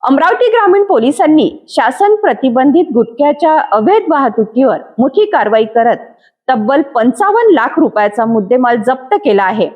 अमरावती ग्रामीण पोलिसांनी शासन प्रतिबंधित गुटख्याच्या अवैध वाहतुकीवर मोठी कारवाई करत तब्बल 55 लाख रुपयाचा मुद्देमाल जप्त केला आहे।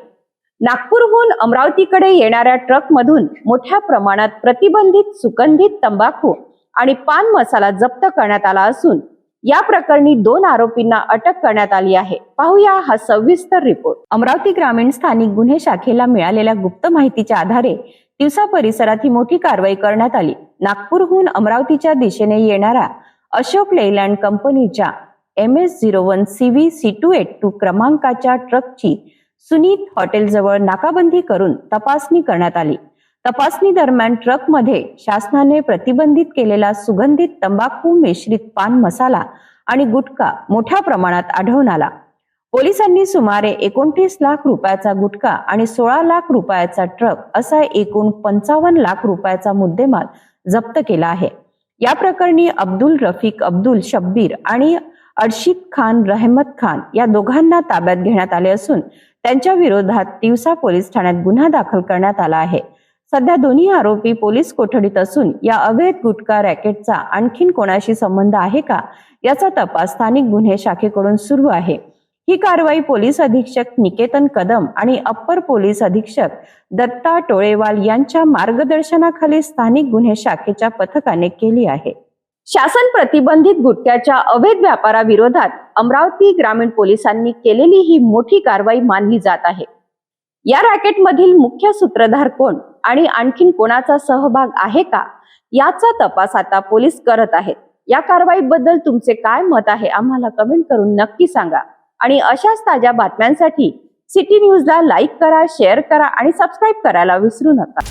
नागपूरहून अमरावतीकडे येणाऱ्या ट्रकमधून मोठ्या प्रमाणात प्रतिबंधित सुगंधित तंबाखू आणि पान मसाला जप्त करण्यात आला असून या प्रकरणी 2 आरोपींना अटक करण्यात आली आहे। पाहूया हा सविस्तर रिपोर्ट। अमरावती ग्रामीण स्थानिक गुन्हे शाखेला मिळालेल्या गुप्त माहितीच्या आधारे तिवसा परिसरात ही मोठी कारवाई करण्यात आली। नागपूरहून अमरावतीच्या दिशेने येणाऱ्या अशोक लेलँड कंपनीच्या MS01 CV C282 क्रमांकाच्या ट्रकची सुनीत हॉटेल जवळ नाकाबंदी करून तपासणी करण्यात आली। तपासणी दरम्यान ट्रकमध्ये शासनाने प्रतिबंधित केलेला सुगंधित तंबाखू मिश्रित पान मसाला आणि गुटखा मोठ्या प्रमाणात आढळून आला। पोलिसांनी सुमारे 29 लाख रुपयाचा गुटखा आणि 16 लाख रुपयाचा ट्रक असा एकूण 55 लाख रुपयाचा मुद्देमाल जप्त केला आहे। या प्रकरणी अब्दुल रफिक अब्दुल शब्बीर आणि अर्शिद खान रहमत खान या दोघांना ताब्यात घेण्यात आले असून त्यांच्या विरोधात तिवसा पोलीस ठाण्यात गुन्हा दाखल करण्यात आला आहे। सध्या दोन्ही आरोपी पोलीस कोठडीत असून या अवैध गुटखा रॅकेटचा आणखीन कोणाशी संबंध आहे का याचा तपास स्थानिक गुन्हे शाखेकडून सुरू आहे। ही कारवाई पोलीस अधीक्षक निकेतन कदम आणि अप्पर पोलीस अधीक्षक दत्ता टोळेवाल यांच्या मार्गदर्शनाखाली स्थानिक गुन्हे शाखेच्या पथकाने केली आहे। शासन प्रतिबंधित गुटख्याच्या अवैध व्यापाराविरोधात अमरावती ग्रामीण पोलिसांनी केलेली ही मोठी कारवाई मानली जात आहे। या रॅकेटमधील मुख्य सूत्रधार कोण आणि आणखीन कोणाचा सहभाग आहे का याचा तपास आता पोलीस करत आहेत। या कारवाईबद्दल तुमचे काय मत आहे आम्हाला कमेंट करून नक्की सांगा आणि अशाच ताज्या बातम्यांसाठी सिटी न्यूजला लाईक करा, शेअर करा आणि सबस्क्राईब करायला विसरू नका।